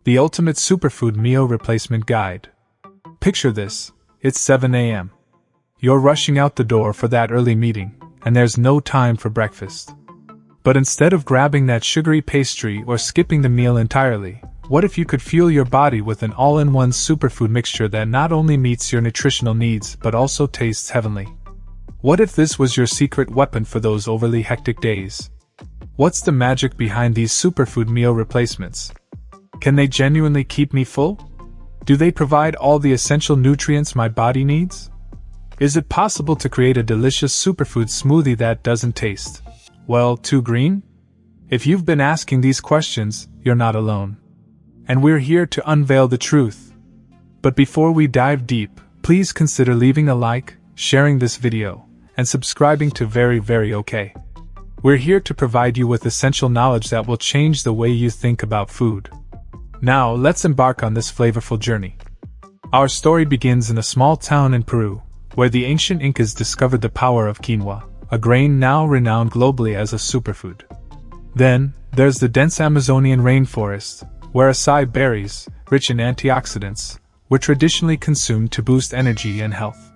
The ultimate superfood meal replacement guide. Picture this, it's 7 a.m. You're rushing out the door for that early meeting, and there's no time for breakfast. But instead of grabbing that sugary pastry or skipping the meal entirely, what if you could fuel your body with an all-in-one superfood mixture that not only meets your nutritional needs but also tastes heavenly? What if this was your secret weapon for those overly hectic days? What's the magic behind these superfood meal replacements? Can they genuinely keep me full? Do they provide all the essential nutrients my body needs? Is it possible to create a delicious superfood smoothie that doesn't taste, well, too green? If you've been asking these questions, you're not alone. And we're here to unveil the truth. But before we dive deep, please consider leaving a like, sharing this video, and subscribing to Very Okay. We're here to provide you with essential knowledge that will change the way you think about food. Now, let's embark on this flavorful journey. Our story begins in a small town in Peru, where the ancient Incas discovered the power of quinoa, a grain now renowned globally as a superfood. Then, there's the dense Amazonian rainforest, where acai berries, rich in antioxidants, were traditionally consumed to boost energy and health.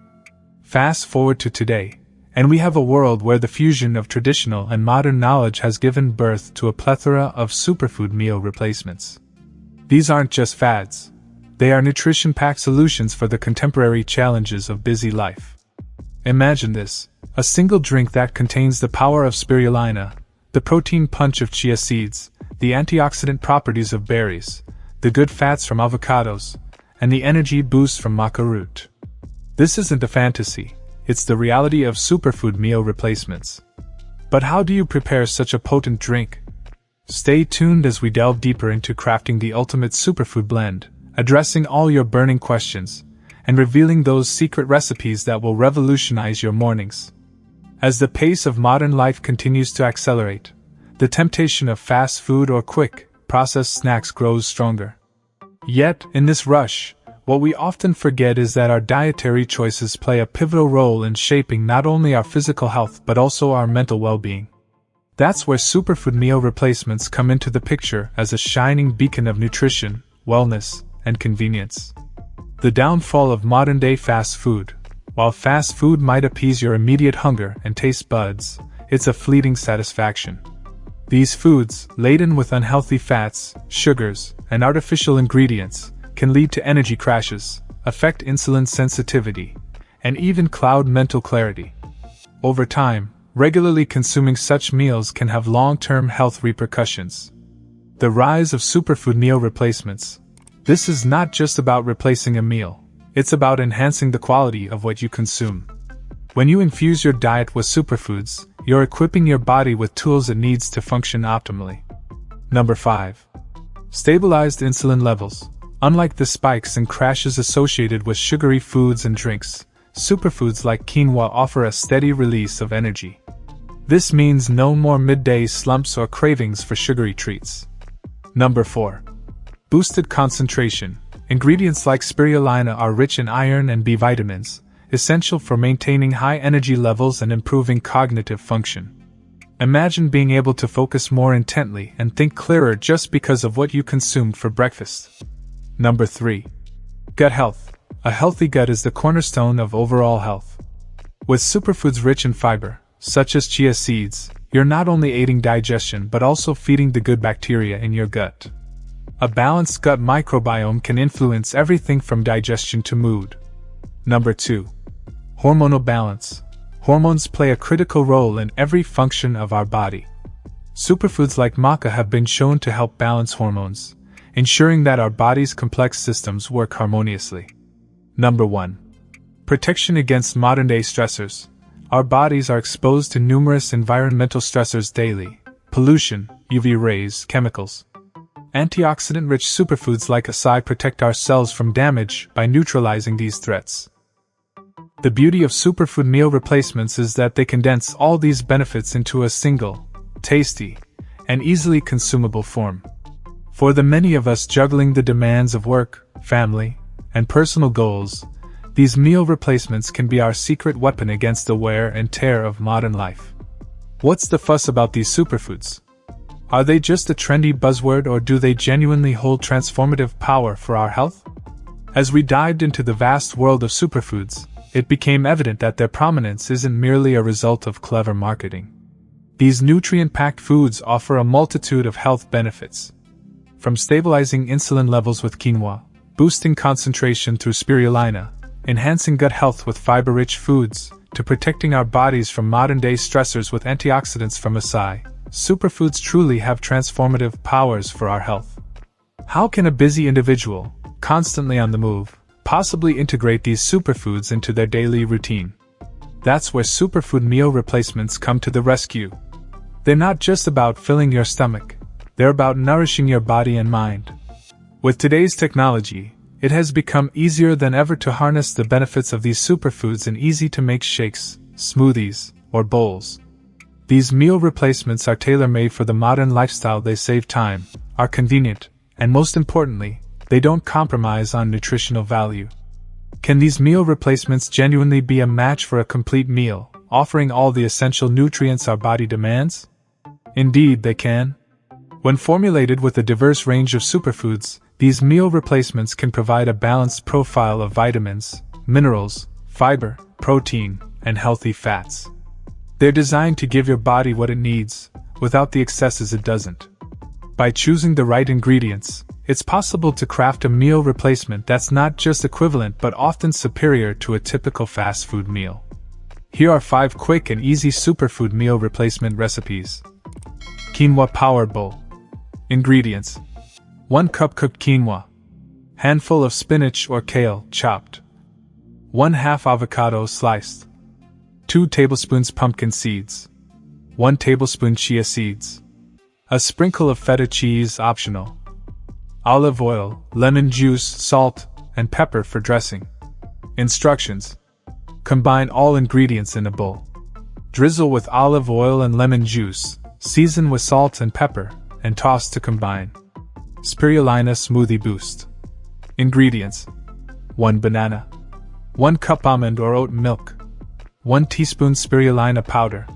Fast forward to today, and we have a world where the fusion of traditional and modern knowledge has given birth to a plethora of superfood meal replacements. These aren't just fads. They are nutrition-packed solutions for the contemporary challenges of busy life. Imagine this, a single drink that contains the power of spirulina, the protein punch of chia seeds, the antioxidant properties of berries, the good fats from avocados, and the energy boost from maca root. This isn't a fantasy, it's the reality of superfood meal replacements. But how do you prepare such a potent drink? Stay tuned as we delve deeper into crafting the ultimate superfood blend, addressing all your burning questions, and revealing those secret recipes that will revolutionize your mornings. As the pace of modern life continues to accelerate, the temptation of fast food or quick, processed snacks grows stronger. Yet, in this rush, what we often forget is that our dietary choices play a pivotal role in shaping not only our physical health but also our mental well-being. That's where superfood meal replacements come into the picture as a shining beacon of nutrition, wellness, and convenience. The downfall of modern-day fast food. While fast food might appease your immediate hunger and taste buds, it's a fleeting satisfaction. These foods, laden with unhealthy fats, sugars, and artificial ingredients, can lead to energy crashes, affect insulin sensitivity, and even cloud mental clarity. Over time, regularly consuming such meals can have long-term health repercussions. The rise of superfood meal replacements. This is not just about replacing a meal, it's about enhancing the quality of what you consume. When you infuse your diet with superfoods, you're equipping your body with tools it needs to function optimally. Number 5. Stabilized insulin levels. Unlike the spikes and crashes associated with sugary foods and drinks, superfoods like quinoa offer a steady release of energy. This means no more midday slumps or cravings for sugary treats. Number 4. Boosted concentration. Ingredients like spirulina are rich in iron and B vitamins, essential for maintaining high energy levels and improving cognitive function. Imagine being able to focus more intently and think clearer just because of what you consumed for breakfast. Number 3. Gut health. A healthy gut is the cornerstone of overall health. With superfoods rich in fiber, such as chia seeds, you're not only aiding digestion but also feeding the good bacteria in your gut. A balanced gut microbiome can influence everything from digestion to mood. Number 2. Hormonal balance. Hormones play a critical role in every function of our body. Superfoods like maca have been shown to help balance hormones, ensuring that our body's complex systems work harmoniously. Number 1. Protection against modern-day stressors. Our bodies are exposed to numerous environmental stressors daily: pollution, UV rays, chemicals. Antioxidant-rich superfoods like acai protect our cells from damage by neutralizing these threats. The beauty of superfood meal replacements is that they condense all these benefits into a single, tasty, and easily consumable form. For the many of us juggling the demands of work, family, and personal goals, these meal replacements can be our secret weapon against the wear and tear of modern life. What's the fuss about these superfoods? Are they just a trendy buzzword, or do they genuinely hold transformative power for our health? As we dived into the vast world of superfoods, it became evident that their prominence isn't merely a result of clever marketing. These nutrient-packed foods offer a multitude of health benefits. From stabilizing insulin levels with quinoa, boosting concentration through spirulina, enhancing gut health with fiber-rich foods, to protecting our bodies from modern-day stressors with antioxidants from acai, superfoods truly have transformative powers for our health. How can a busy individual, constantly on the move, possibly integrate these superfoods into their daily routine? That's where superfood meal replacements come to the rescue. They're not just about filling your stomach, they're about nourishing your body and mind. With today's technology, it has become easier than ever to harness the benefits of these superfoods in easy-to-make shakes, smoothies, or bowls. These meal replacements are tailor-made for the modern lifestyle. They save time, are convenient, and most importantly, they don't compromise on nutritional value. Can these meal replacements genuinely be a match for a complete meal, offering all the essential nutrients our body demands? Indeed, they can. When formulated with a diverse range of superfoods, these meal replacements can provide a balanced profile of vitamins, minerals, fiber, protein, and healthy fats. They're designed to give your body what it needs, without the excesses it doesn't. By choosing the right ingredients, it's possible to craft a meal replacement that's not just equivalent but often superior to a typical fast food meal. Here are 5 quick and easy superfood meal replacement recipes. Quinoa Power Bowl. Ingredients: 1 cup cooked quinoa, handful of spinach or kale chopped, 1/2 avocado sliced, 2 tablespoons pumpkin seeds, 1 tablespoon chia seeds, a sprinkle of feta cheese optional, olive oil, lemon juice, salt, and pepper for dressing. Instructions: combine all ingredients in a bowl. Drizzle with olive oil and lemon juice, season with salt and pepper, and toss to combine. Spirulina Smoothie Boost. Ingredients: 1 banana, 1 cup almond or oat milk, 1 teaspoon spirulina powder,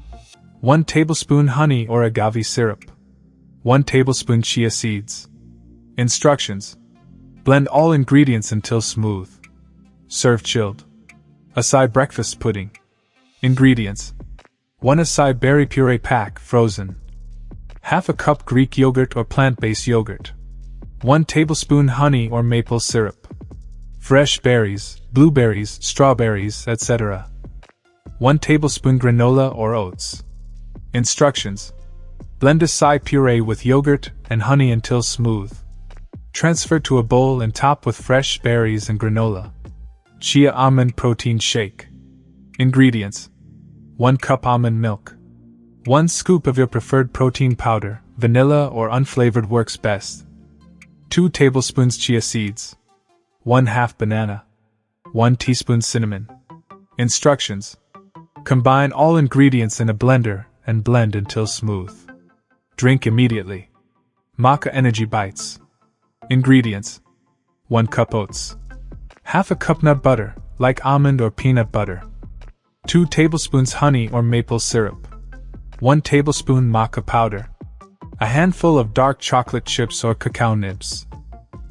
1 tablespoon honey or agave syrup, 1 tablespoon chia seeds. Instructions: blend all ingredients until smooth. Serve chilled. Acai breakfast pudding. Ingredients: 1 acai berry puree pack frozen, 1/2 cup Greek yogurt or plant-based yogurt, 1 tablespoon honey or maple syrup, fresh berries, blueberries, strawberries, etc., 1 tablespoon granola or oats. Instructions: blend acai puree with yogurt and honey until smooth. Transfer to a bowl and top with fresh berries and granola. Chia almond protein shake. Ingredients: 1 cup almond milk, 1 scoop of your preferred protein powder, vanilla or unflavored works best, 2 tablespoons chia seeds, 1/2 banana, 1 teaspoon cinnamon. Instructions: combine all ingredients in a blender and blend until smooth. Drink immediately. Maca Energy Bites. Ingredients: 1 cup oats, 1/2 cup nut butter, like almond or peanut butter, 2 tablespoons honey or maple syrup, 1 tablespoon maca powder, a handful of dark chocolate chips or cacao nibs.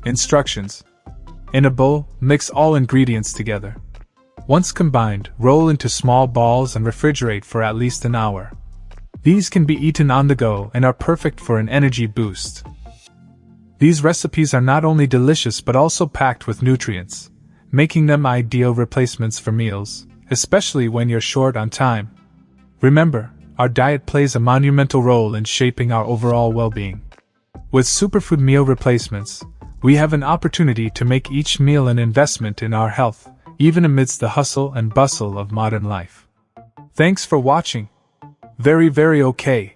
Instructions: in a bowl, mix all ingredients together. Once combined, roll into small balls and refrigerate for at least an hour. These can be eaten on the go and are perfect for an energy boost. These recipes are not only delicious but also packed with nutrients, making them ideal replacements for meals, especially when you're short on time. Remember, our diet plays a monumental role in shaping our overall well-being. With superfood meal replacements, we have an opportunity to make each meal an investment in our health, even amidst the hustle and bustle of modern life. Thanks for watching. Very okay.